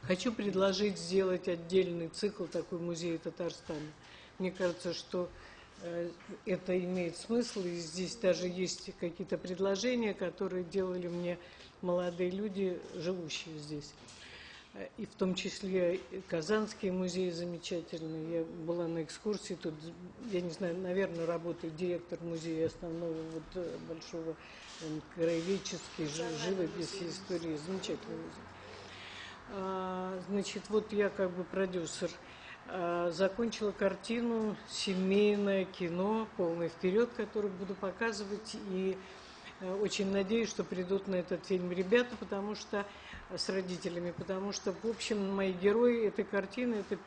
Хочу предложить сделать отдельный цикл, такой музей Татарстана. Мне кажется, что это имеет смысл, и здесь даже есть какие-то предложения, которые делали мне молодые люди, живущие здесь. И в том числе Казанский музей замечательный. Я была на экскурсии, тут, я не знаю, наверное, работает директор музея основного большого, краеведческий, живопись и истории. Замечательный музей. Значит, вот я как бы продюсер. Закончила картину «Семейное кино. Полный вперед», которую буду показывать. И очень надеюсь, что придут на этот фильм ребята, потому что с родителями, потому что, в общем, мои герои этой картины – это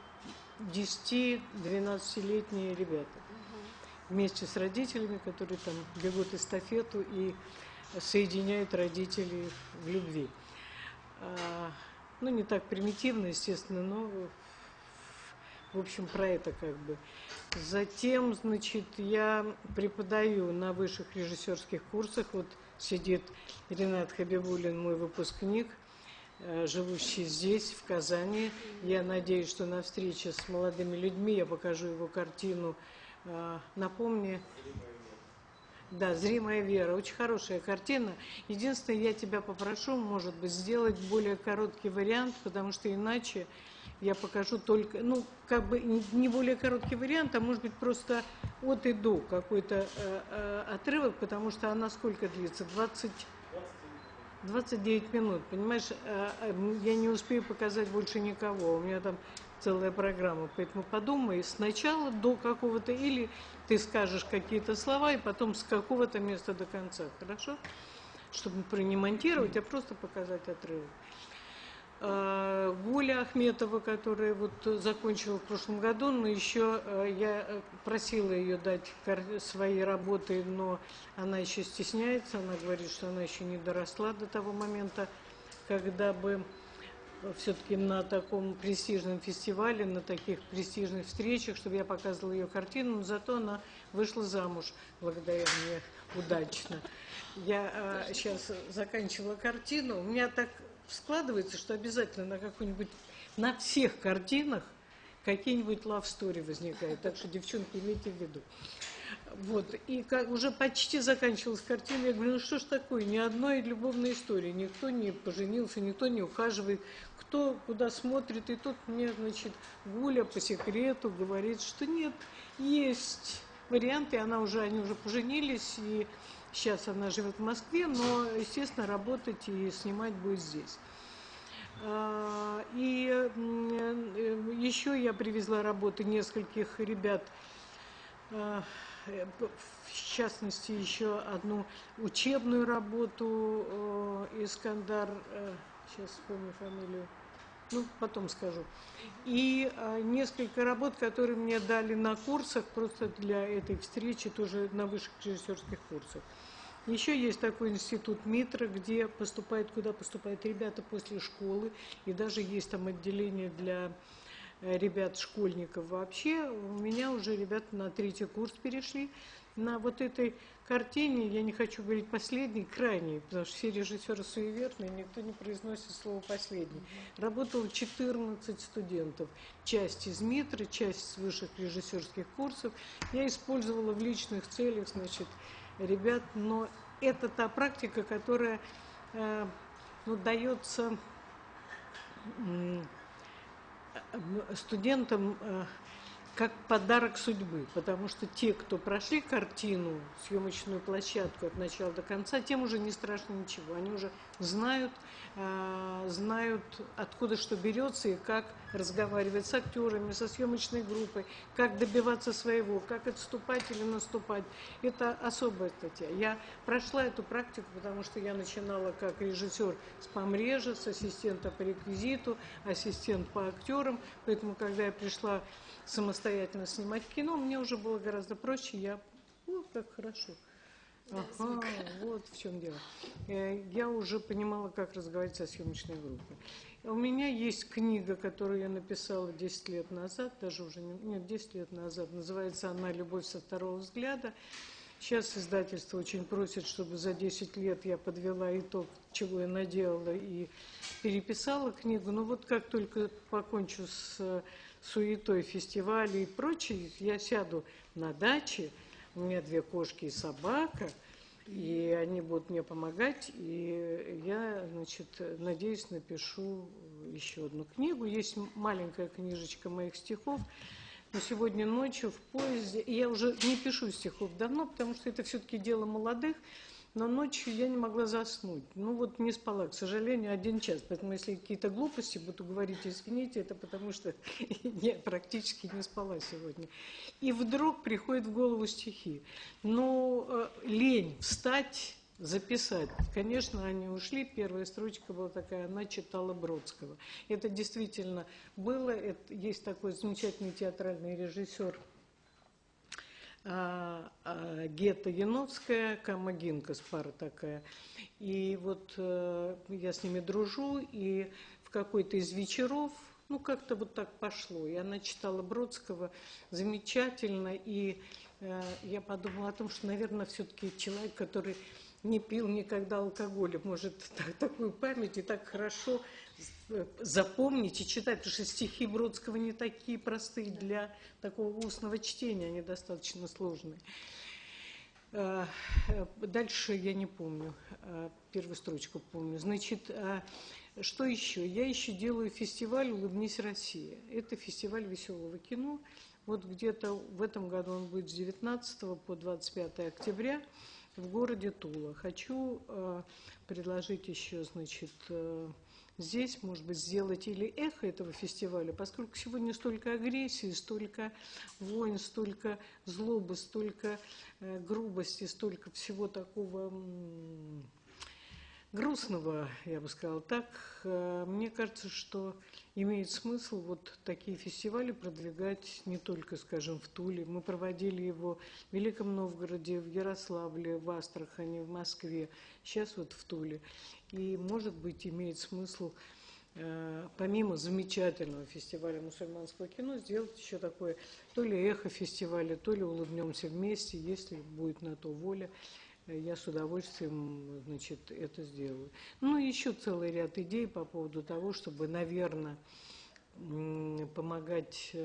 10-12-летние ребята. Вместе с родителями, которые там бегут эстафету и соединяют родителей в любви. Ну, не так примитивно, естественно, но, в общем, про это как бы. Затем, значит, я преподаю на высших режиссерских курсах. Вот сидит Ренат Хабибуллин, мой выпускник, живущий здесь, в Казани. Я надеюсь, что на встрече с молодыми людьми я покажу его картину. Напомни. Да, «Зримая вера». Очень хорошая картина. Единственное, я тебя попрошу, может быть, сделать более короткий вариант, потому что иначе я покажу только, ну, как бы не более короткий вариант, а может быть просто от и до какой-то отрывок, потому что она сколько длится? 29 минут, понимаешь? Я не успею показать больше никого, у меня там целая программа, поэтому подумай сначала до какого-то, или ты скажешь какие-то слова, и потом с какого-то места до конца, хорошо? Чтобы не монтировать, а просто показать отрывок. Гуля Ахметова, которая вот закончила в прошлом году, но еще я просила ее дать свои работы, но она еще стесняется, она говорит, что она еще не доросла до того момента, когда бы все-таки на таком престижном фестивале, на таких престижных встречах, чтобы я показывала ее картину, но зато она вышла замуж благодаря мне удачно. Я сейчас заканчивала картину, у меня так складывается, что обязательно на какой-нибудь, на всех картинах какие-нибудь love story возникают. Так что, девчонки, имейте в виду. Вот, и как уже почти заканчивалась картина, я говорю, ну что ж такое, ни одной любовной истории, никто не поженился, никто не ухаживает, кто куда смотрит, и тут мне, значит, Гуля по секрету говорит, что нет, есть варианты, они уже поженились, и сейчас она живет в Москве, но, естественно, работать и снимать будет здесь. И еще я привезла работы нескольких ребят, в частности, еще одну учебную работу Искандар, сейчас вспомню фамилию, ну, потом скажу. И несколько работ, которые мне дали на курсах, просто для этой встречи, тоже на высших режиссерских курсах. Еще есть такой институт МИТРа, где куда поступают ребята после школы, и даже есть там отделение для ребят-школьников вообще. У меня уже ребята на 3-й курс перешли. На вот этой картине, я не хочу говорить последний, крайний, потому что все режиссеры суеверные, никто не произносит слово «последний». Работало 14 студентов, часть из МИТРа, часть с высших режиссерских курсов. Я использовала в личных целях, значит, ребят, но это та практика, которая дается студентам как подарок судьбы, потому что те, кто прошли картину, съемочную площадку от начала до конца, тем уже не страшно ничего. Они уже знают, откуда что берется и как разговаривать с актерами, со съемочной группой, как добиваться своего, как отступать или наступать. Это особая статья. Я прошла эту практику, потому что я начинала как режиссер с помрежа, с ассистента по реквизиту, ассистент по актерам. Поэтому, когда я пришла самостоятельно снимать кино, мне уже было гораздо проще. Как хорошо. Ага, вот в чем дело. Я уже понимала, как разговаривать со съемочной группой. У меня есть книга, которую я написала 10 лет назад, даже уже нет, 10 лет назад, называется она «Любовь со второго взгляда». Сейчас издательство очень просит, чтобы за 10 лет я подвела итог, чего я наделала, и переписала книгу. Но вот как только покончу с суетой фестиваля и прочее, я сяду на даче, у меня 2 кошки и собака, и они будут мне помогать, и я, значит, надеюсь, напишу еще одну книгу. Есть маленькая книжечка моих стихов, но сегодня ночью в поезде, и я уже не пишу стихов давно, потому что это все-таки дело молодых, но ночью я не могла заснуть. Ну вот не спала, к сожалению, 1 час. Поэтому если какие-то глупости буду говорить, извините, это потому что я практически не спала сегодня. И вдруг приходят в голову стихи. Ну, лень встать, записать. Конечно, они ушли. Первая строчка была такая, она читала Бродского. Это действительно было. Есть такой замечательный театральный режиссер Гетта Яновская, Кама Гинкас, пара такая. И вот я с ними дружу, и в какой-то из вечеров, ну, как-то вот так пошло. И она читала Бродского замечательно, и я подумала о том, что, наверное, все-таки человек, который не пил никогда алкоголя, может такую память и так хорошо запомнить и читать, потому что стихи Бродского не такие простые для такого устного чтения, они достаточно сложные. Дальше я не помню, первую строчку помню. Значит, что еще? Я еще делаю фестиваль «Улыбнись, Россия». Это фестиваль веселого кино. Вот где-то в этом году он будет с 19 по 25 октября в городе Тула. Хочу предложить еще, значит, здесь, может быть, сделать или эхо этого фестиваля, поскольку сегодня столько агрессии, столько войн, столько злобы, столько грубости, столько всего такого грустного, я бы сказала так. Мне кажется, что имеет смысл вот такие фестивали продвигать не только, скажем, в Туле. Мы проводили его в Великом Новгороде, в Ярославле, в Астрахани, в Москве, сейчас вот в Туле. И, может быть, имеет смысл, помимо замечательного фестиваля мусульманского кино, сделать еще такое то ли эхо фестиваля, то ли улыбнемся вместе, если будет на то воля. Я с удовольствием, значит, это сделаю. Ну, еще целый ряд идей по поводу того, чтобы, наверное, помогать.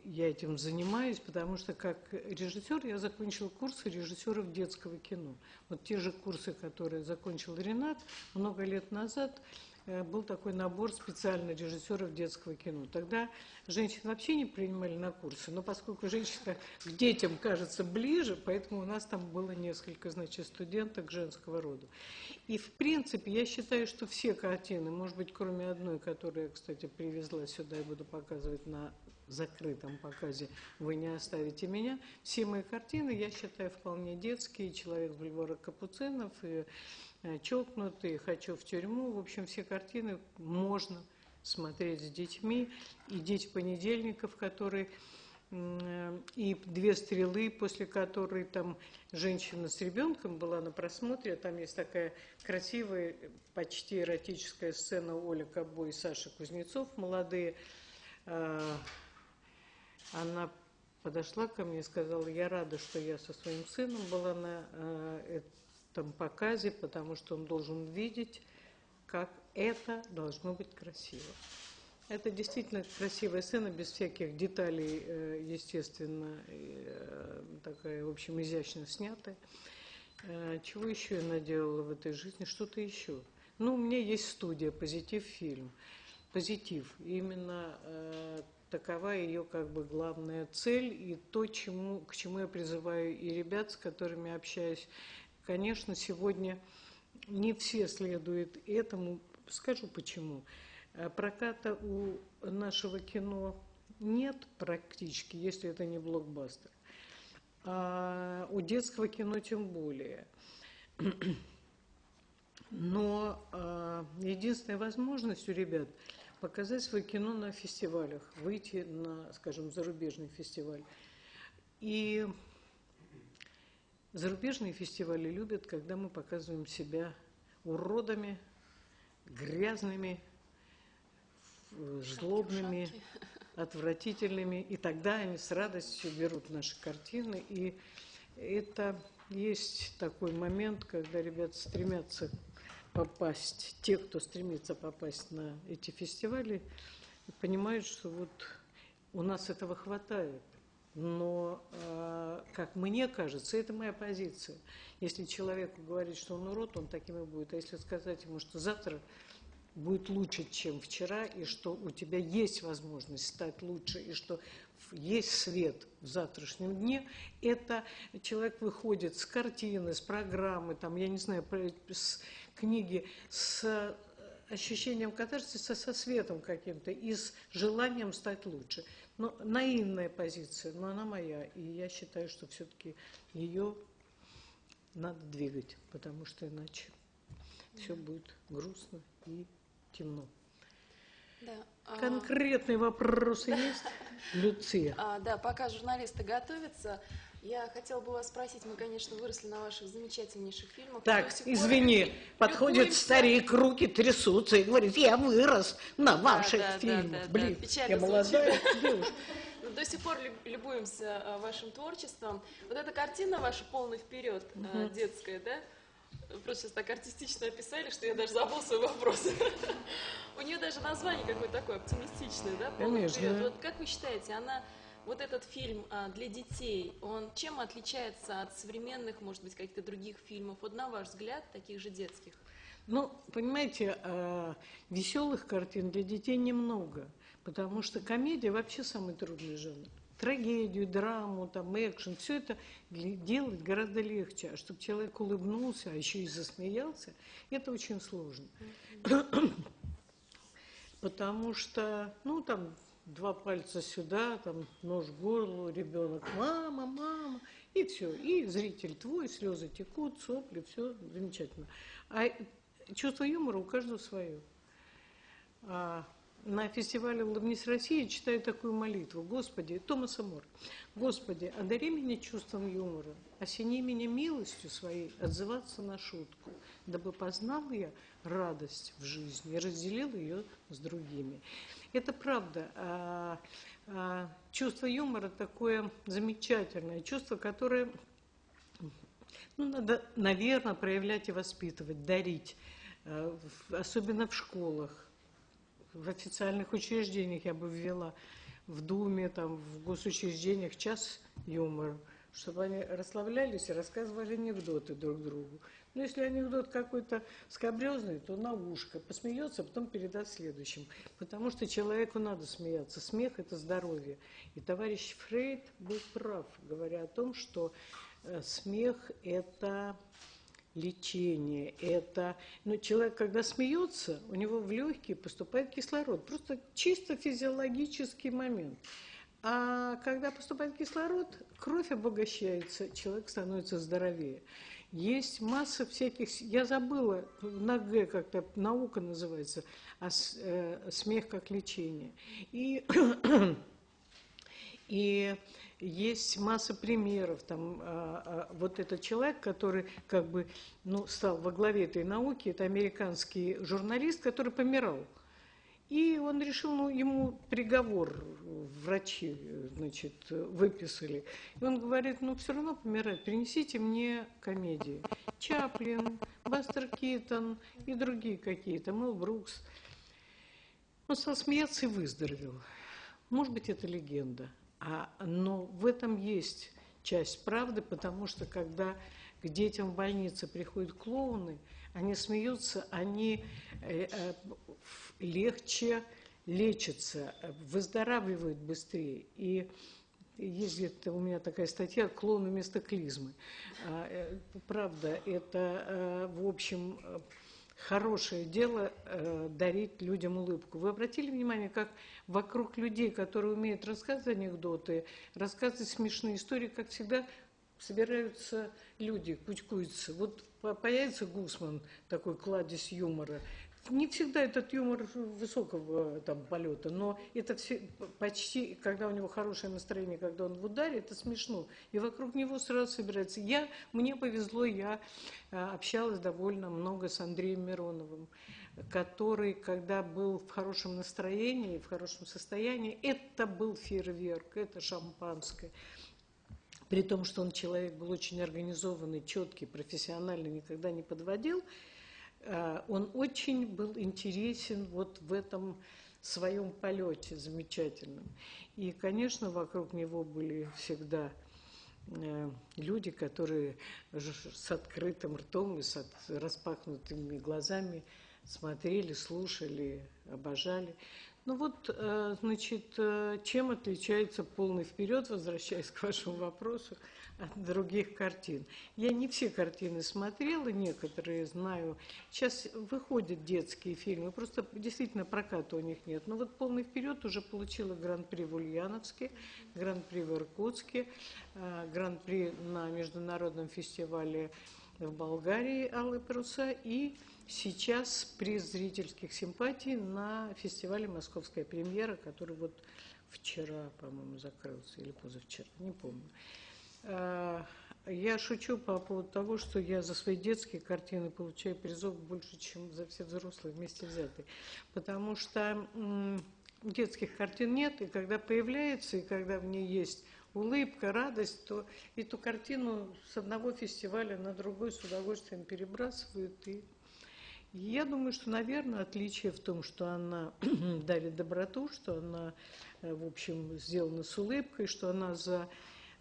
Я этим занимаюсь, потому что как режиссер я закончила курсы режиссеров детского кино. Вот те же курсы, которые закончил Ренат много лет назад, был такой набор специально режиссеров детского кино. Тогда женщин вообще не принимали на курсы, но поскольку женщина к детям кажется ближе, поэтому у нас там было несколько, значит, студенток женского рода. И в принципе я считаю, что все картины, может быть, кроме одной, которую я, кстати, привезла сюда и буду показывать на закрытом показе «Вы не оставите меня», все мои картины, я считаю, вполне детские. «Человек с бульвара Капуцинов», и «Чокнутый», «Хочу в тюрьму». В общем, все картины можно смотреть с детьми. И «Дети понедельников», которые и «Две стрелы», после которой там женщина с ребенком была на просмотре. Там есть такая красивая, почти эротическая сцена: Оля Кобой и Саша Кузнецов, молодые. Она подошла ко мне и сказала: я рада, что я со своим сыном была на этом показе, потому что он должен видеть, как это должно быть красиво. Это действительно красивая сцена, без всяких деталей, естественно, такая, в общем, изящно снятая. Чего еще я наделала в этой жизни? Что-то еще. Ну, у меня есть студия «Позитив фильм». Позитив. Именно такова ее как бы главная цель и то, к чему я призываю и ребят, с которыми общаюсь. Конечно, сегодня не все следуют этому. Скажу почему. Проката у нашего кино нет практически, если это не блокбастер. А у детского кино тем более. Но единственная возможность у ребят показать свое кино на фестивалях, выйти на, скажем, зарубежный фестиваль. И зарубежные фестивали любят, когда мы показываем себя уродами, грязными, злобными, отвратительными. И тогда они с радостью берут наши картины и это есть такой момент, когда ребята стремятся попасть, те, кто стремится попасть на эти фестивали, понимают, что вот у нас этого хватает. Но, как мне кажется, это моя позиция. Если человеку говорить, что он урод, он таким и будет. А если сказать ему, что завтра будет лучше, чем вчера, и что у тебя есть возможность стать лучше, и что есть свет в завтрашнем дне, это человек выходит с картины, с программы, там, я не знаю, с книги, с ощущением катарсиса, со светом каким-то и с желанием стать лучше. Но наивная позиция, но она моя, и я считаю, что все-таки ее надо двигать, потому что иначе все будет грустно и темно. Да. Конкретные вопросы есть, Люция? Да, пока журналисты готовятся, я хотела бы вас спросить, мы, конечно, выросли на ваших замечательнейших фильмах. Так, извини, подходит старик, руки трясутся и говорит, я вырос на ваших фильмах. Блин, я молодая девушка. До сих пор любуемся вашим творчеством. Вот эта картина ваша «Полный вперед», детская, да? Просто сейчас так артистично описали, что я даже забыл свой вопрос. У нее даже название какое-то такое оптимистичное, да? «Полный вперед». Вот как вы считаете, вот этот фильм для детей, он чем отличается от современных, может быть, каких-то других фильмов, вот на ваш взгляд, таких же детских? Ну, понимаете, веселых картин для детей немного, потому что комедия вообще самый трудный жанр. Трагедию, драму, там, экшен, все это делать гораздо легче. А чтобы человек улыбнулся, а еще и засмеялся, это очень сложно. Потому что, ну, там, 2 пальца сюда, там, нож в горло, ребенок, мама, мама, и все. И зритель твой, слезы текут, сопли, все замечательно. А чувство юмора у каждого свое. На фестивале «Улыбнись, Россия» читаю такую молитву. Господи, Томаса Мора. Господи, одари меня чувством юмора, осени меня милостью своей отзываться на шутку, дабы познал я радость в жизни и разделил ее с другими. Это правда. Чувство юмора такое замечательное чувство, которое надо, наверное, проявлять и воспитывать, дарить, особенно в школах. В официальных учреждениях я бы ввела, в Думе, там, в госучреждениях час юмора, чтобы они расслаблялись и рассказывали анекдоты друг другу. Но если анекдот какой-то скабрезный, то на ушко посмеется, а потом передаст следующим. Потому что человеку надо смеяться. Смех – это здоровье. И товарищ Фрейд был прав, говоря о том, что смех – это лечение, это... Но человек, когда смеется, у него в легкие поступает кислород. Просто чисто физиологический момент. А когда поступает кислород, кровь обогащается, человек становится здоровее. Есть масса всяких... Я забыла, на Г как-то наука называется, смех как лечение. И есть масса примеров. Там, вот этот человек, который как бы, стал во главе этой науки, это американский журналист, который помирал. И он решил, ему приговор врачи, значит, выписали. И он говорит, все равно помирать, принесите мне комедии. Чаплин, Бастер Китон и другие какие-то, Мел Брукс. Он стал смеяться и выздоровел. Может быть, это легенда. Но в этом есть часть правды, потому что когда к детям в больнице приходят клоуны, они смеются, они легче лечатся, выздоравливают быстрее. И есть где-то у меня такая статья «Клоуны вместо клизмы». Правда, это, в общем, хорошее дело дарить людям улыбку. Вы обратили внимание, как вокруг людей, которые умеют рассказывать анекдоты, рассказывать смешные истории, как всегда собираются люди, кучкуются. Вот появится Гусман, такой кладезь юмора. Не всегда этот юмор высокого полета, но это все, почти, когда у него хорошее настроение, когда он в ударе, это смешно. И вокруг него сразу собирается. Мне повезло, я общалась довольно много с Андреем Мироновым, который, когда был в хорошем настроении, в хорошем состоянии, это был фейерверк, это шампанское. при том, что он человек был очень организованный, четкий, профессиональный, никогда не подводил, он очень был интересен вот в этом своем полете замечательном. И, конечно, вокруг него были всегда люди, которые с открытым ртом и с распахнутыми глазами смотрели, слушали, обожали. Ну вот, значит, чем отличается «Полный вперед», возвращаясь к вашему вопросу, от других картин? Я не все картины смотрела, некоторые знаю. Сейчас выходят детские фильмы, просто действительно проката у них нет. Но вот «Полный вперед» уже получила гран-при в Ульяновске, гран-при в Иркутске, гран-при на международном фестивале в Болгарии «Алые паруса» и сейчас приз зрительских симпатий на фестивале «Московская премьера», который вот вчера, по-моему, закрылся, или позавчера, не помню. Я шучу по поводу того, что я за свои детские картины получаю призов больше, чем за все взрослые вместе взятые. Потому что детских картин нет, и когда появляется, и когда в ней есть улыбка, радость, то эту картину с одного фестиваля на другой с удовольствием перебрасывают. И я думаю, что, наверное, отличие в том, что она дарит доброту, что она, в общем, сделана с улыбкой, что она за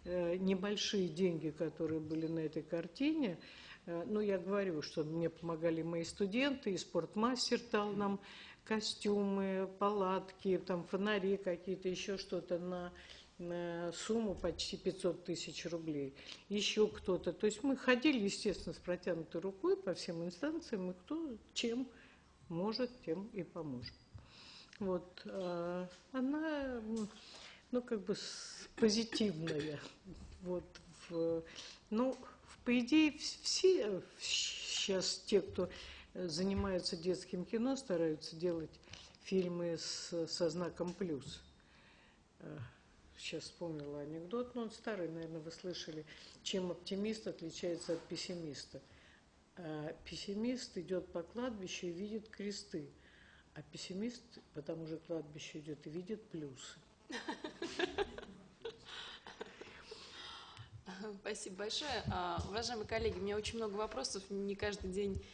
небольшие деньги, которые были на этой картине, ну, я говорю, что мне помогали мои студенты, и спортмастер дал нам костюмы, палатки, там фонари какие-то, еще что-то на сумму почти 500 тысяч рублей. Еще кто-то. То есть мы ходили, естественно, с протянутой рукой по всем инстанциям, и кто чем может, тем и поможет. Вот. Она, ну, как бы позитивная. Вот. Ну, по идее, все сейчас те, кто занимаются детским кино, стараются делать фильмы со знаком «плюс». Сейчас вспомнила анекдот, но он старый, наверное, вы слышали. Чем оптимист отличается от пессимиста? Пессимист идет по кладбищу и видит кресты, а пессимист по тому же кладбищу идет и видит плюсы. Спасибо большое. Уважаемые коллеги, у меня очень много вопросов, не каждый день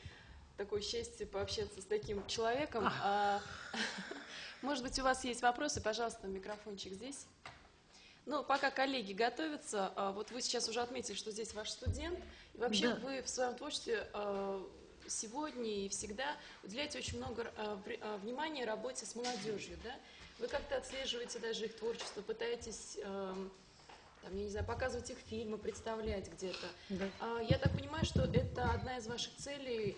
такое счастье пообщаться с таким человеком. Может быть, у вас есть вопросы? Пожалуйста, микрофончик здесь. Ну, пока коллеги готовятся, вот вы сейчас уже отметили, что здесь ваш студент, и вообще Да. вы в своем творчестве сегодня и всегда уделяете очень много внимания работе с молодежью, да? Вы как-то отслеживаете даже их творчество, пытаетесь, там, я не знаю, показывать их фильмы, представлять где-то. Да. Я так понимаю, что это одна из ваших целей,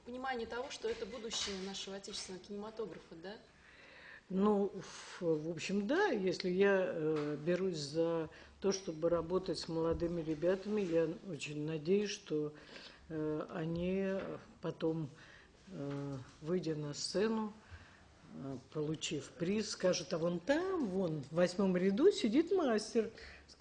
понимание того, что это будущее нашего отечественного кинематографа, да? Ну, в общем, да, если я берусь за то, чтобы работать с молодыми ребятами, я очень надеюсь, что они потом, выйдя на сцену, получив приз, скажут: а вон там, вон, в 8 ряду сидит мастер,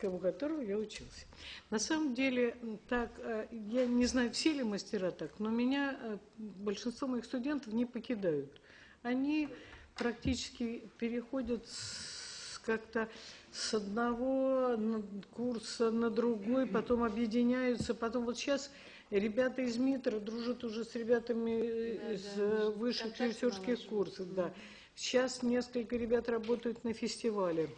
у которого я учился. На самом деле, так, я не знаю, все ли мастера так, но меня большинство моих студентов не покидают. Они практически переходят как-то с одного курса на другой, потом объединяются, потом вот сейчас ребята из МИТРа дружат уже с ребятами из высших режиссерских курсов. Да. Сейчас несколько ребят работают на фестивале.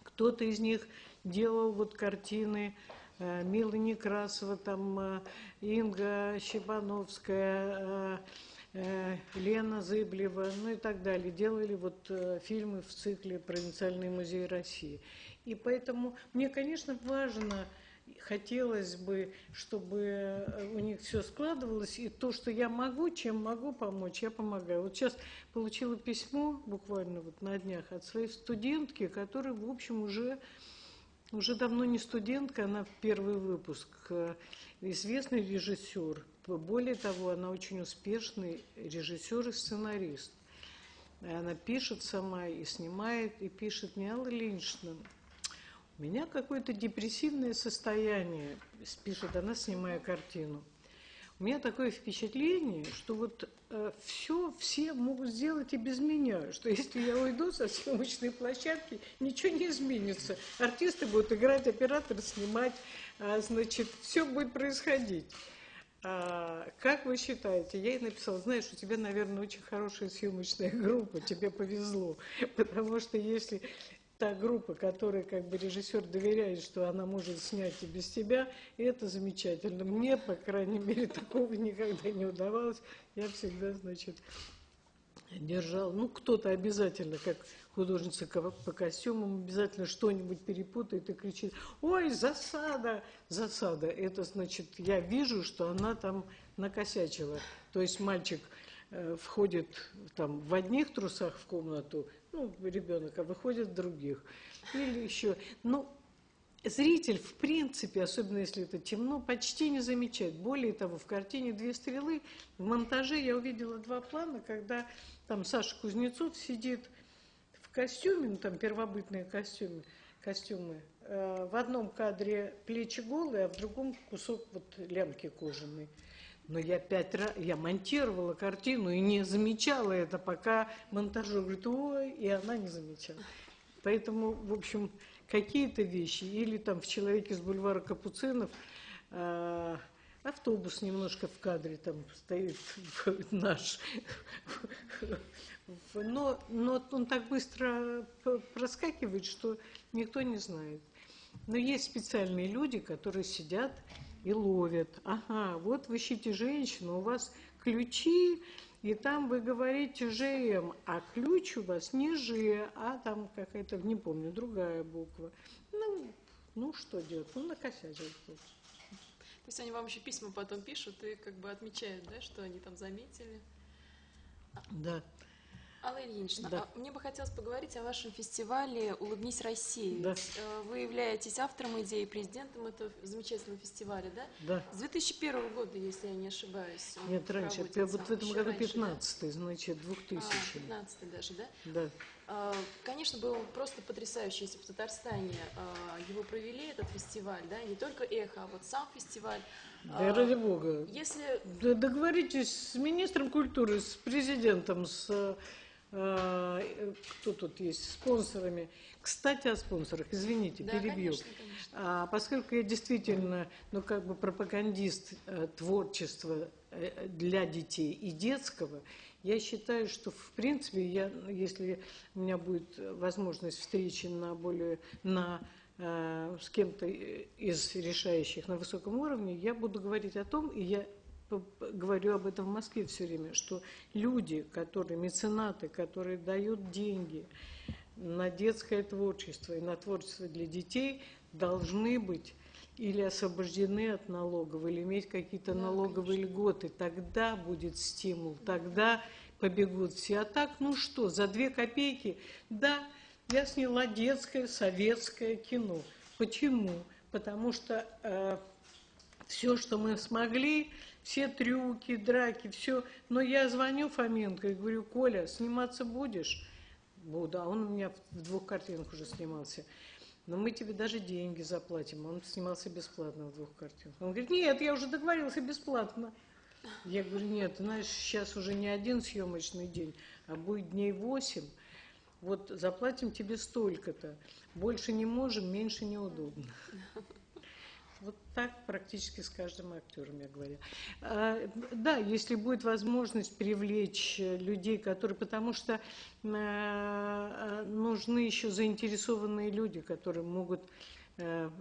Кто-то из них делал вот картины Мила Некрасова, там Инга Щебановская, Лена Зыблева, ну и так далее. Делали вот фильмы в цикле «Провинциальный музей России». И поэтому мне, конечно, важно, хотелось бы, чтобы у них все складывалось, и то, что я могу, чем могу помочь, я помогаю. Вот сейчас получила письмо, буквально вот на днях, от своей студентки, которая, в общем, уже давно не студентка, она в первый выпуск, известный режиссер. Более того, она очень успешный режиссер и сценарист. Она пишет сама и снимает, и пишет: не Алла Ильинична, у меня какое-то депрессивное состояние, пишет она, снимая картину. У меня такое впечатление, что вот все могут сделать и без меня, что если я уйду со съемочной площадки, ничего не изменится. Артисты будут играть, операторы снимать, значит, все будет происходить. Как вы считаете? Я ей написала, знаешь, у тебя, наверное, очень хорошая съемочная группа, тебе повезло, потому что если та группа, которой как бы режиссер доверяет, что она может снять и без тебя, и это замечательно. Мне, по крайней мере, такого никогда не удавалось. Я всегда, значит, держал. Ну, кто-то обязательно, как художница по костюмам, обязательно что-нибудь перепутает и кричит: «Ой, засада!» Засада. Это значит, я вижу, что она там накосячила. То есть мальчик входит там в одних трусах в комнату, ну, ребенок, а выходит в других. Или еще. Ну, зритель, в принципе, особенно если это темно, почти не замечает. Более того, в картине «Две стрелы» в монтаже я увидела два плана, когда там Саша Кузнецов сидит в костюме, ну, там первобытные костюмы. В одном кадре плечи голые, а в другом кусок вот лямки кожаной. Но я 5 раз, я монтировала картину и не замечала это, пока монтажер говорит: «Ой», и она не замечала. Поэтому, в общем, какие-то вещи, или там в «Человеке с бульвара Капуцинов» автобус немножко в кадре там стоит наш, но он так быстро проскакивает, что никто не знает. Но есть специальные люди, которые сидят и ловят. Ага, вот вы ищите женщину, у вас ключи, и там вы говорите ЖМ, а ключ у вас не Ж, а там какая-то, не помню, другая буква. Ну что делать? Ну, накосячил. То есть они вам еще письма потом пишут и как бы отмечают, да, что они там заметили? Да. Алла Ильинична, Да. мне бы хотелось поговорить о вашем фестивале «Улыбнись России». Да. Ведь вы являетесь автором идеи и президентом этого замечательного фестиваля, да? Да. С 2001 года, если я не ошибаюсь. Нет, раньше. Вот в этом году 15-й, значит, 2000-й. 15-й даже, да? Да. Конечно, было просто потрясающе, если бы в Татарстане его провели, этот фестиваль, да, не только «Эхо», а вот сам фестиваль. Да, ради бога. Если... Да, договоритесь с министром культуры, с президентом, кто тут есть, спонсорами. Кстати, о спонсорах, извините, Да, перебью. конечно, конечно. Поскольку я действительно, ну, как бы пропагандист творчества для детей и детского, я считаю, что, в принципе, если у меня будет возможность встречи с кем-то из решающих на высоком уровне, я буду говорить о том, и я говорю об этом в Москве все время, что люди, меценаты, которые дают деньги на детское творчество и на творчество для детей, должны быть или освобождены от налогов, или иметь какие-то налоговые льготы. Тогда будет стимул, тогда побегут все. А так, ну что, за 2 копейки, да, я сняла детское советское кино. Почему? Потому что все, что мы смогли, все трюки, драки, все. Но я звоню Фоменко и говорю: «Коля, сниматься будешь?» Буду. А он у меня в 2 картинах уже снимался. «Но мы тебе даже деньги заплатим». Он снимался бесплатно в 2 картинах. Он говорит: «Нет, я уже договорился бесплатно». Я говорю: «Нет, знаешь, сейчас уже не 1 съемочный день, а будет дней 8. Вот заплатим тебе столько-то. Больше не можем, меньше неудобно». Вот так практически с каждым актером я говорю. Да, если будет возможность привлечь людей, потому что нужны еще заинтересованные люди, которые могут... Ну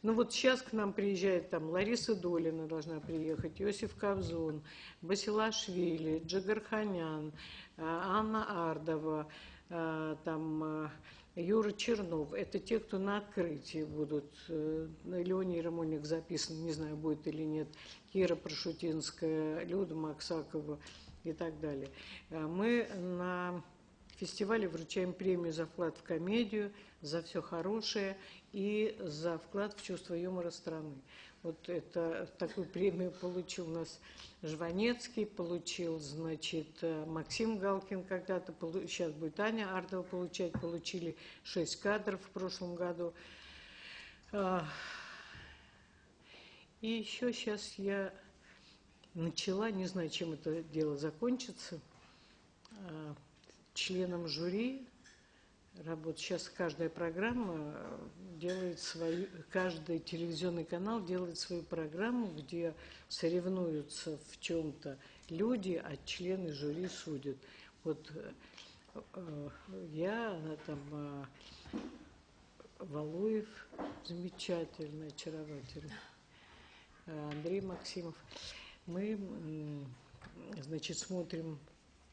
вот сейчас к нам приезжает там Лариса Долина должна приехать, Иосиф Кобзон, Басилашвили, Джигарханян, Анна Ардова, там... Юра Чернов. Это те, кто на открытии будут. Леония Ермольник записан, не знаю, будет или нет. Кира Прошутинская, Люда Максакова и так далее. Мы на фестивале вручаем премию за вклад в комедию, за все хорошее и за вклад в чувство юмора страны. Вот это, такую премию получил у нас Жванецкий, получил, значит, Максим Галкин когда-то, сейчас будет Аня Ардова получать, получили 6 кадров в прошлом году. И еще сейчас я начала, не знаю, чем это дело закончится, членом жюри работать. Сейчас каждая программа делает свою, каждый телевизионный канал делает свою программу, где соревнуются в чем-то люди, а члены жюри судят. Вот я, там, Валуев, замечательный, очаровательный, Андрей Максимов. Мы, значит, смотрим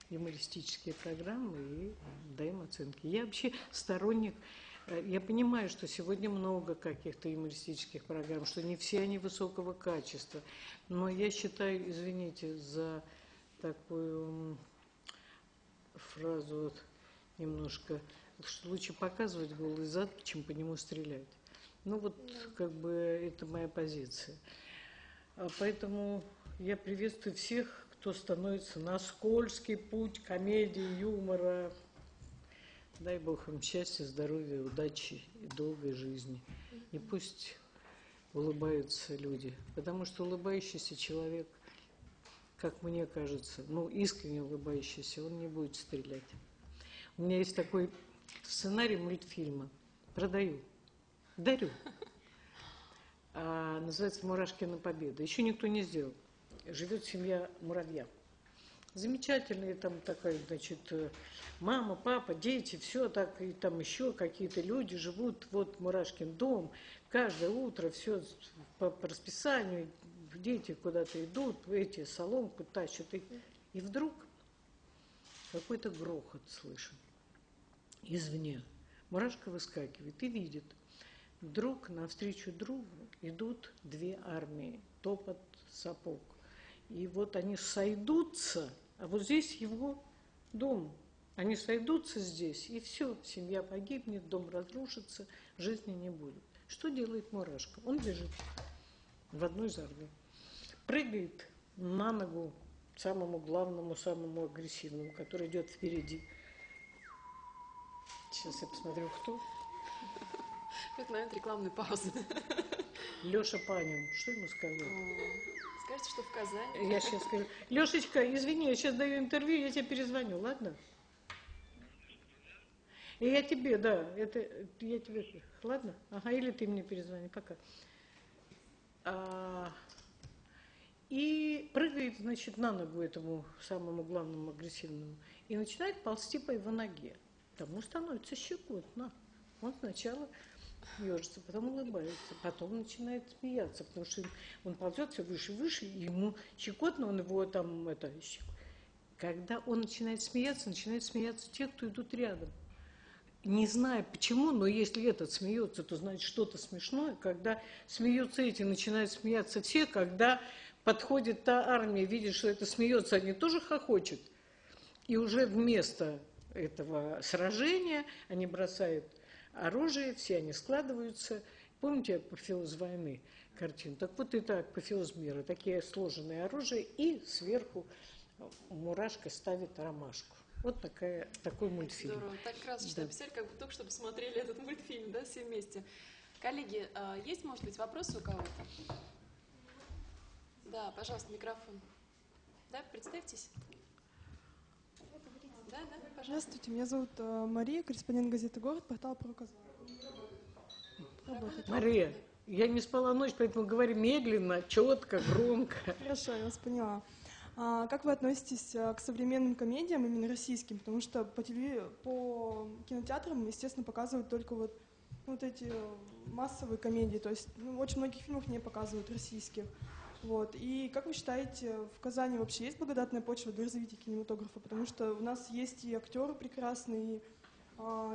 юмористические программы и даем оценки. Я вообще сторонник, я понимаю, что сегодня много каких-то юмористических программ, что не все они высокого качества, но я считаю, извините за такую фразу, вот, немножко, что лучше показывать голый зад, чем по нему стрелять. Ну вот, как бы, это моя позиция. Поэтому я приветствую всех, кто становится на скользкий путь комедии, юмора. Дай Бог им счастья, здоровья, удачи и долгой жизни. И пусть улыбаются люди, потому что улыбающийся человек, как мне кажется, ну, искренне улыбающийся, он не будет стрелять. У меня есть такой сценарий мультфильма. Продаю. Дарю. Называется «Мурашкина победа». Еще никто не сделал. Живет семья муравья. Замечательные там такая, значит, мама, папа, дети, все так, и там еще какие-то люди живут. Вот Мурашкин дом. Каждое утро все по расписанию. Дети куда-то идут, эти соломку тащат. И вдруг какой-то грохот слышен извне. Мурашка выскакивает и видит. Вдруг навстречу другу идут две армии, топот сапог. И вот они сойдутся, а вот здесь его дом. Они сойдутся здесь, и все, семья погибнет, дом разрушится, жизни не будет. Что делает Мурашка? Он бежит в одну из армий, прыгает на ногу самому главному, самому агрессивному, который идет впереди. Сейчас я посмотрю, кто. Как момент рекламной паузы. Леша Панин. Что ему сказать? Скажите, что в Казани. Я сейчас скажу. Лешечка, извини, я сейчас даю интервью, я тебе перезвоню, ладно? И я тебе, да, это я тебе, ладно? Ага, или ты мне перезвони, пока. И прыгает, значит, на ногу этому самому главному агрессивному и начинает ползти по его ноге. Тому становится щекотно. Он сначала ежится, потом улыбается, потом начинает смеяться, потому что он ползет все выше и выше, и ему щекотно, он его там, Когда он начинает смеяться те, кто идут рядом. Не знаю почему, но если этот смеется, то значит что-то смешное. Когда смеются эти, начинают смеяться все, когда подходит та армия, видит, что это смеется, они тоже хохочут. И уже вместо этого сражения они бросают оружие, все они складываются. Помните «Апофеоз войны» картину? Так вот и так, «Апофеоз мира». Такие сложенные оружия, и сверху Мурашка ставит ромашку. Вот такой мультфильм. Здорово. Так красочно описали, как бы только что посмотрели этот мультфильм, да, все вместе. Коллеги, есть, может быть, вопросы у кого-то? Да, пожалуйста, микрофон. Да, представьтесь. Да, пожалуйста. Здравствуйте, меня зовут Мария, корреспондент газеты «Город», портал про Казань. Мария, я не спала ночь, поэтому говори медленно, четко, громко. Хорошо, я вас поняла. Как вы относитесь к современным комедиям, именно российским? Потому что по кинотеатрам, естественно, показывают только вот эти массовые комедии, то есть очень многих фильмов не показывают российских. Вот. И как вы считаете, в Казани вообще есть благодатная почва для развития кинематографа? Потому что у нас есть и актеры прекрасные, и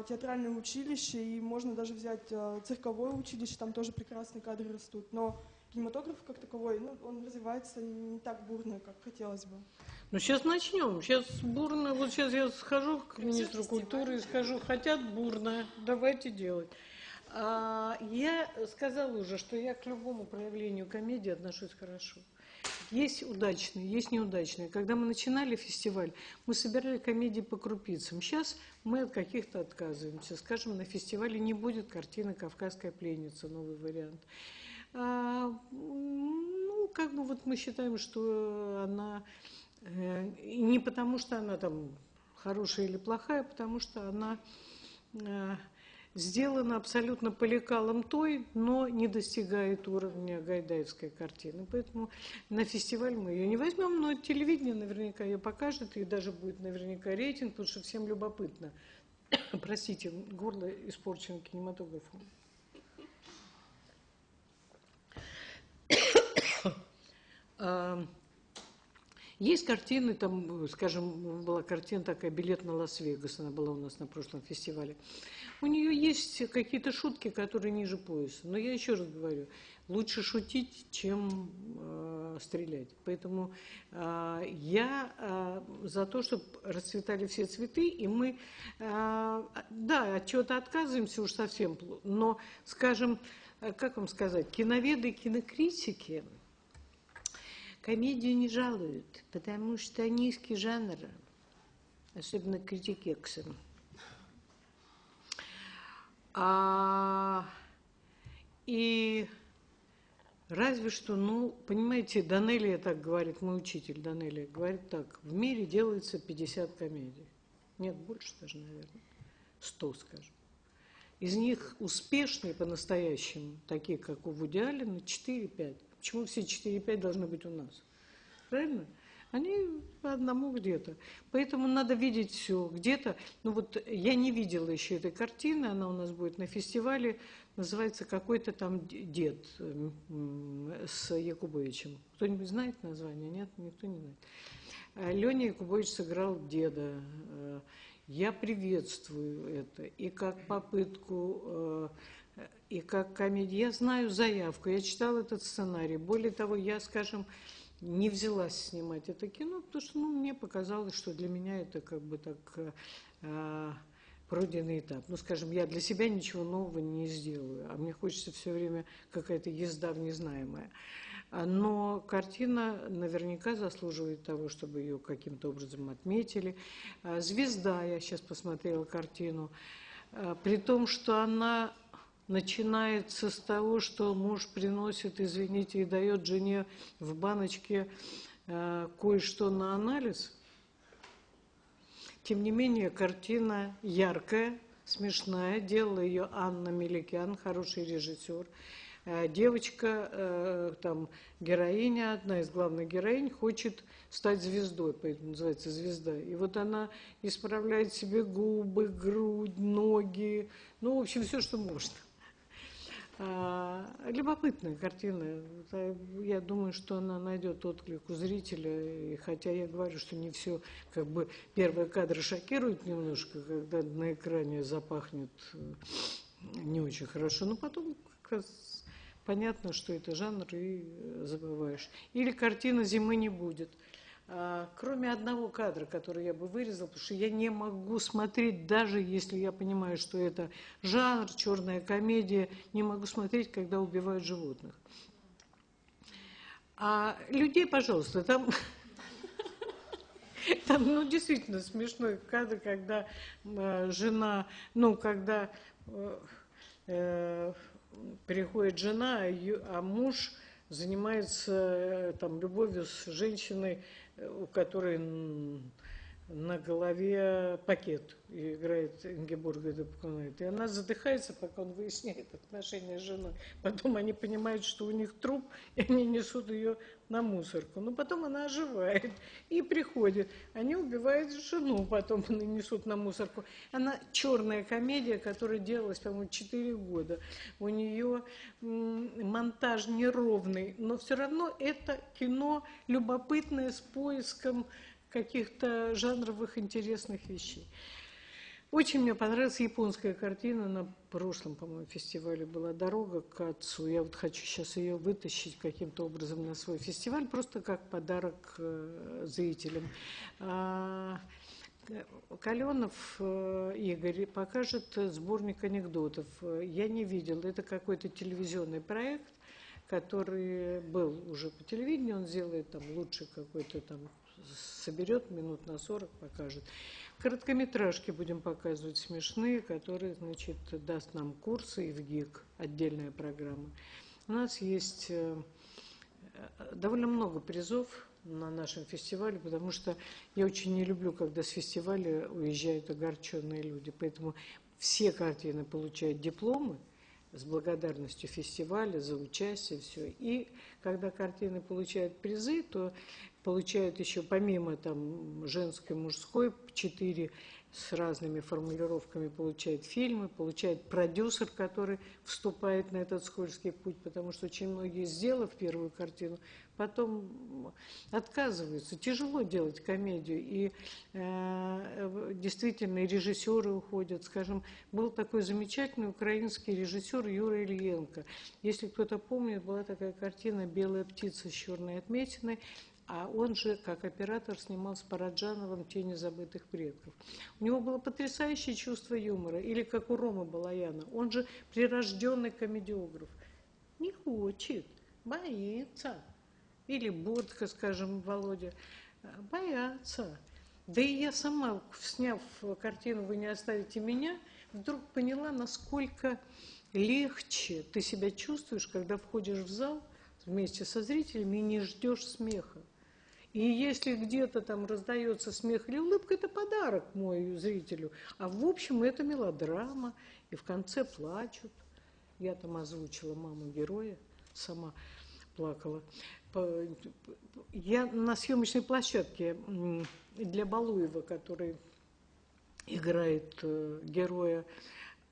театральное училище, и можно даже взять цирковое училище, там тоже прекрасные кадры растут. Но кинематограф как таковой, он развивается не так бурно, как хотелось бы. Ну, сейчас начнем. Сейчас бурно. Вот сейчас я схожу к министру культуры и скажу, хотят бурно, давайте делать. Я сказала уже, что я к любому проявлению комедии отношусь хорошо. Есть удачные, есть неудачные. Когда мы начинали фестиваль, мы собирали комедии по крупицам. Сейчас мы от каких-то отказываемся. Скажем, на фестивале не будет картины «Кавказская пленница», новый вариант. Ну, как бы вот мы считаем, что она не потому, что она там хорошая или плохая, а потому что она сделана абсолютно по лекалам той, но не достигает уровня гайдаевской картины. Поэтому на фестиваль мы ее не возьмем, но телевидение наверняка ее покажет, и даже будет наверняка рейтинг, потому что всем любопытно. Простите, горло испорчено кинематографом. Есть картины, там, скажем, была картина такая «Билет на Лас-Вегас», она была у нас на прошлом фестивале. У нее есть какие-то шутки, которые ниже пояса. Но я еще раз говорю, лучше шутить, чем стрелять. Поэтому я за то, чтобы расцветали все цветы, и мы, да, от чего-то отказываемся уж совсем, но, скажем, как вам сказать, киноведы, кинокритики комедию не жалуют, потому что низкий жанр, особенно критикексы. И разве что, ну, понимаете, Данелия так говорит, мой учитель Данелия говорит так, в мире делается 50 комедий. Нет, больше даже, наверное, 100, скажем. Из них успешные по-настоящему, такие как у Вуди Аллена, 4-5. Почему все 4-5 должны быть у нас? Правильно? Они по одному где-то. Поэтому надо видеть все где-то. Ну вот я не видела еще этой картины, она у нас будет на фестивале. Называется какой-то там дед с Якубовичем. Кто-нибудь знает название? Нет, никто не знает. Леня Якубович сыграл деда. Я приветствую это и как попытку, и как комедию. Я знаю заявку, я читала этот сценарий. Более того, я, скажем, не взялась снимать это кино, потому что мне показалось, что для меня это как бы так пройденный этап. Ну, скажем, я для себя ничего нового не сделаю, а мне хочется все время какая-то езда в незнаемое. Но картина наверняка заслуживает того, чтобы ее каким-то образом отметили. «Звезда», я сейчас посмотрела картину, при том, что она начинается с того, что муж приносит, извините, и дает жене в баночке кое-что на анализ. Тем не менее, картина яркая, смешная. Делала ее Анна Меликян, хороший режиссер. Девочка, там, героиня, одна из главных героинь, хочет стать звездой, поэтому называется «Звезда». И вот она исправляет себе губы, грудь, ноги, ну, в общем, все, что можно. Любопытная картина. Я думаю, что она найдет отклик у зрителя. И хотя я говорю, что не все, как бы первые кадры шокируют немножко, когда на экране запахнет не очень хорошо, но потом как раз понятно, что это жанр, и забываешь. Или картина «Зимы не будет». Кроме одного кадра, который я бы вырезала, потому что я не могу смотреть, даже если я понимаю, что это жанр, черная комедия, не могу смотреть, когда убивают животных. А людей, пожалуйста, там ну, действительно смешной кадр, когда жена, ну, когда приходит жена, а муж занимается там любовью с женщиной, у которой на голове пакет, и играет Ингеборга Дапкунайт. И она задыхается, пока он выясняет отношения с женой. Потом они понимают, что у них труп, и они несут ее на мусорку. Но потом она оживает и приходит. Они убивают жену, потом они несут на мусорку. Она черная комедия, которая делалась, по-моему, 4 года. У нее монтаж неровный, но все равно это кино любопытное, с поиском каких-то жанровых интересных вещей. Очень мне понравилась японская картина, на прошлом, по-моему, фестивале была «Дорога к отцу». Я вот хочу сейчас ее вытащить каким-то образом на свой фестиваль, просто как подарок зрителям. Каленов Игорь покажет сборник анекдотов. Я не видела, это какой-то телевизионный проект, который был уже по телевидению, он сделает там лучший какой-то там, соберет минут на 40, покажет. Короткометражки будем показывать смешные, которые, значит, даст нам курсы и в ГИК, отдельная программа. У нас есть довольно много призов на нашем фестивале, потому что я очень не люблю, когда с фестиваля уезжают огорченные люди. Поэтому все картины получают дипломы с благодарностью фестиваля за участие, все. И когда картины получают призы, то получают еще помимо там женской, мужской, 4 с разными формулировками получает фильмы, получает продюсер, который вступает на этот скользкий путь, потому что очень многие, сделав первую картину, потом отказываются. Тяжело делать комедию, и действительно и режиссеры уходят. Скажем, был такой замечательный украинский режиссер Юра Ильенко. Если кто-то помнит, была такая картина «Белая птица с черной отметиной», а он же, как оператор, снимал с Параджановым «Тени забытых предков». У него было потрясающее чувство юмора. Или как у Ромы Балаяна. Он же прирожденный комедиограф. Не хочет, боится. Или Ботко, скажем, Володя. Боятся. Да и я сама, сняв картину «Вы не оставите меня», вдруг поняла, насколько легче ты себя чувствуешь, когда входишь в зал вместе со зрителями и не ждешь смеха. И если где-то там раздается смех или улыбка, это подарок мой зрителю. А в общем, это мелодрама, и в конце плачут. Я там озвучила маму героя, сама плакала. Я на съемочной площадке для Балуева, который играет героя,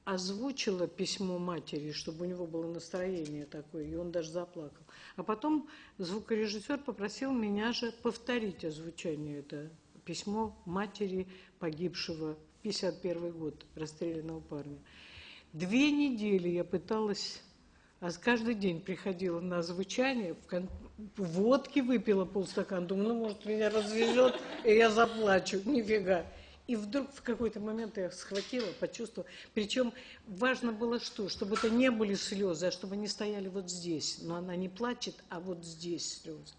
озвучила письмо матери, чтобы у него было настроение такое, и он даже заплакал. А потом звукорежиссер попросил меня же повторить озвучание это письмо матери погибшего в 1951 год, расстрелянного парня. 2 недели я пыталась, а каждый день приходила на озвучание, водки выпила полстакана, думаю, ну, может, меня развезет, и я заплачу. Нифига. И вдруг в какой-то момент я схватила, почувствовала. Причем важно было что? Чтобы это не были слезы, а чтобы они стояли вот здесь. Но она не плачет, а вот здесь слезы.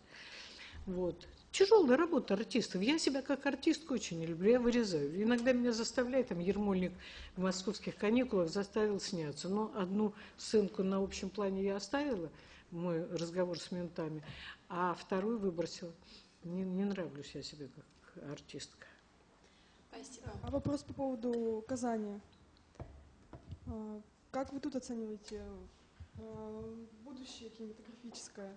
Вот. Тяжелая работа артистов. Я себя как артистку очень не люблю, я вырезаю. Иногда меня заставляет, там Ермольник в «Московских каникулах» заставил сняться. Но одну сценку на общем плане я оставила, мой разговор с ментами, а вторую выбросила. Не нравлюсь я себе как артистка. Спасибо. А вопрос по поводу Казани. Как вы тут оцениваете будущее кинематографическое?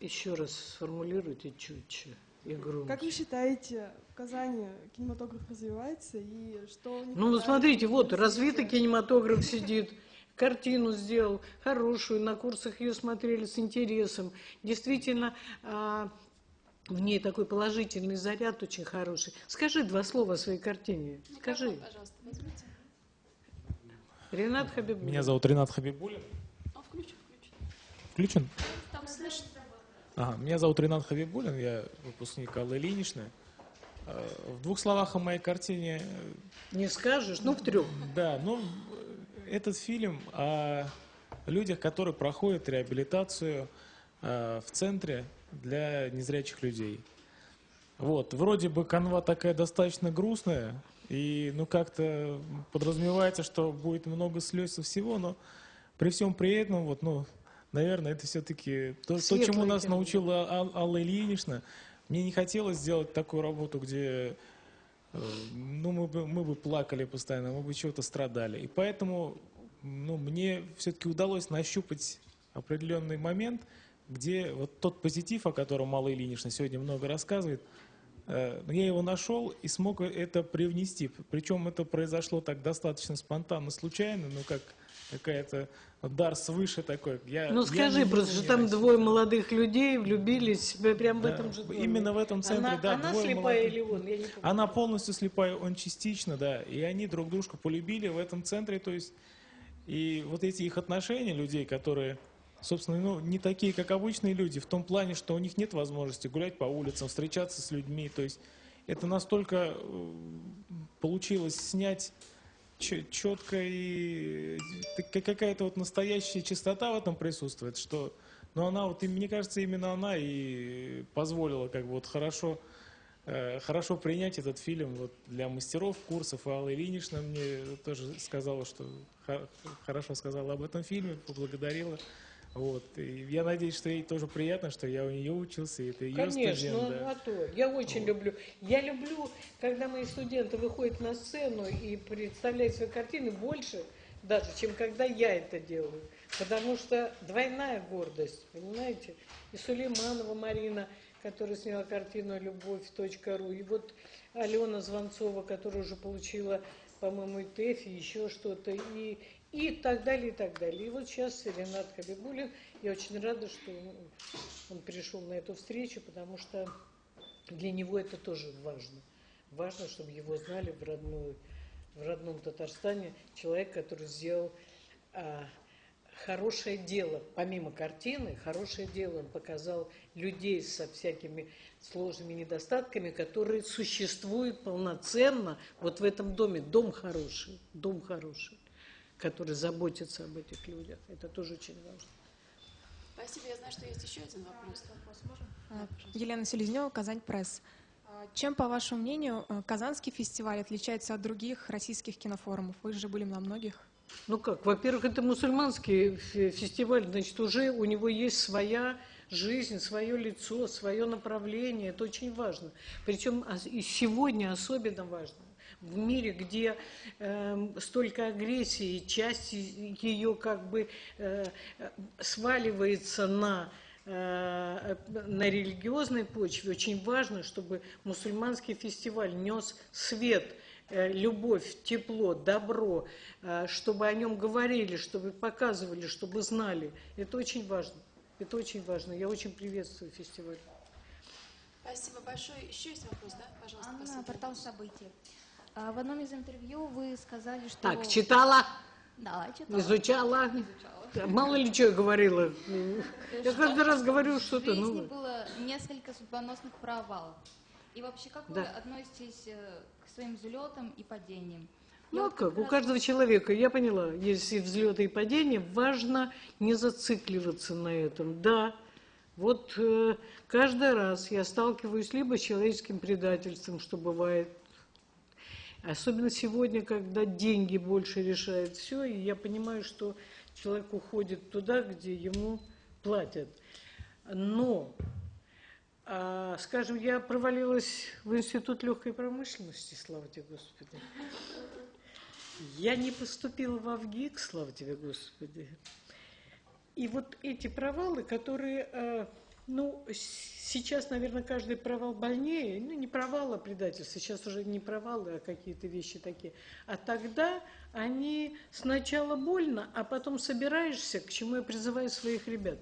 Еще раз сформулируйте чуть и громче. Как вы считаете, в Казани кинематограф развивается и что? Ну, смотрите, вот развитый кинематограф сидит, картину сделал хорошую, на курсах ее смотрели с интересом. Действительно, в ней такой положительный заряд очень хороший. Скажи 2 слова о своей картине. Скажи. Микрофон, пожалуйста, возьмите. Ренат Хабибуллин. Меня зовут Ренат Хабибуллин. Включен. Включен? Там слышно. Ага, меня зовут Ренат Хабибуллин, я выпускник Аллы Ильиничны. В 2 словах о моей картине. Не скажешь, ну в 3. Да, ну, этот фильм о людях, которые проходят реабилитацию в центре для незрячих людей. Вот, вроде бы канва такая достаточно грустная, и ну как-то подразумевается, что будет много слез и всего, но при всем при этом, вот, ну, наверное, это все-таки то, чему нас научила Алла Ильинична. Мне не хотелось сделать такую работу, где ну, мы бы плакали постоянно, мы бы чего-то страдали. И поэтому ну, мне все-таки удалось нащупать определенный момент, где вот тот позитив, о котором Алла Ильинична сегодня много рассказывает, я его нашел и смог это привнести. Причем это произошло так достаточно спонтанно, случайно, ну как какая-то дар свыше такой. Ну скажи просто, что там 2 молодых людей влюбились прямо в этом же доме. Именно в этом центре, да. Она слепая или он? Я не помню. Она полностью слепая, он частично, да. И они друг дружку полюбили в этом центре, то есть и вот эти их отношения людей, которые, собственно, ну, не такие, как обычные люди, в том плане, что у них нет возможности гулять по улицам, встречаться с людьми, то есть это настолько получилось снять четко, и какая-то вот настоящая чистота в этом присутствует, что, ну, она вот, и мне кажется, именно она и позволила как бы вот хорошо принять этот фильм вот для мастеров курсов. И Алла Ильинична мне тоже сказала, что хорошо сказала об этом фильме, поблагодарила. Вот. И я надеюсь, что ей тоже приятно, что я у нее учился, и это ее Конечно, студент. ну, Да. а то. Я очень люблю. Я люблю, когда мои студенты выходят на сцену и представляют свои картины больше, даже, чем когда я это делаю. Потому что двойная гордость, понимаете? И Сулейманова Марина, которая сняла картину «Любовь.ру», и вот Алена Звонцова, которая уже получила, по-моему, и ТЭФ, и еще что-то, и так далее, и так далее. И вот сейчас Ренат Хабибуллин, я очень рада, что он пришел на эту встречу, потому что для него это тоже важно. Важно, чтобы его знали в родном Татарстане человек, который сделал хорошее дело, помимо картины, хорошее дело. Он показал людей со всякими сложными недостатками, которые существуют полноценно вот в этом доме. Дом хороший, который заботится об этих людях. Это тоже очень важно. Спасибо. Я знаю, что есть еще один вопрос. Елена Селезнева, Казань Пресс. Чем, по вашему мнению, Казанский фестиваль отличается от других российских кинофорумов? Вы же были на многих. Ну как, во-первых, это мусульманский фестиваль, значит, уже у него есть своя жизнь, свое лицо, свое направление, это очень важно. Причем и сегодня особенно важно. В мире, где столько агрессии, часть ее как бы сваливается на религиозной почве, очень важно, чтобы мусульманский фестиваль нес свет, любовь, тепло, добро, чтобы о нем говорили, чтобы показывали, чтобы знали. Это очень важно. Это очень важно. Я очень приветствую фестиваль. Спасибо большое. Еще есть вопрос, да? Пожалуйста. Анна, спасибо. портал событий. В одном из интервью вы сказали, что... Так, читала, Да, читала. изучала. Мало ли что я говорила. Я каждый раз говорю что-то В жизни новое. было несколько судьбоносных провалов. И вообще, как вы относитесь к своим взлетам и падениям? Ну а как? У каждого человека, я поняла, есть и взлеты, и падения, важно не зацикливаться на этом. Да, вот каждый раз я сталкиваюсь либо с человеческим предательством, что бывает, особенно сегодня, когда деньги больше решают все, и я понимаю, что человек уходит туда, где ему платят. Но, скажем, я провалилась в Институт легкой промышленности, слава тебе, Господи. Я не поступила в ВГИК, слава тебе, Господи. И вот эти провалы, которые, ну, сейчас, наверное, каждый провал больнее, ну, не провал, а предательство, сейчас уже не провалы, а какие-то вещи такие. А тогда они сначала больно, а потом собираешься, к чему я призываю своих ребят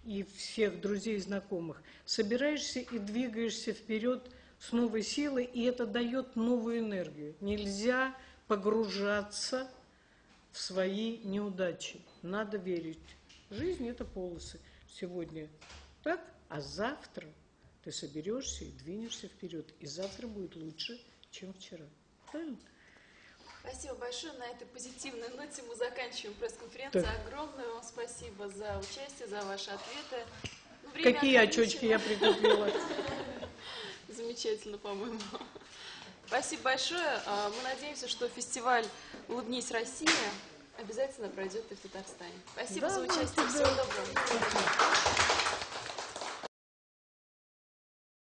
и всех друзей и знакомых, собираешься и двигаешься вперед с новой силой, и это дает новую энергию. Нельзя погружаться в свои неудачи. Надо верить. Жизнь – это полосы. Сегодня так, а завтра ты соберешься и двинешься вперед. И завтра будет лучше, чем вчера. Правильно? Спасибо большое. На этой позитивной ноте мы заканчиваем пресс-конференцию. Так. Огромное вам спасибо за участие, за ваши ответы. Ну, время Какие ограничено. очечки я прикупила? Замечательно, по-моему. Спасибо большое. Мы надеемся, что фестиваль «Улыбнись, Россия» обязательно пройдет и в Татарстане. Спасибо за участие. Всего доброго.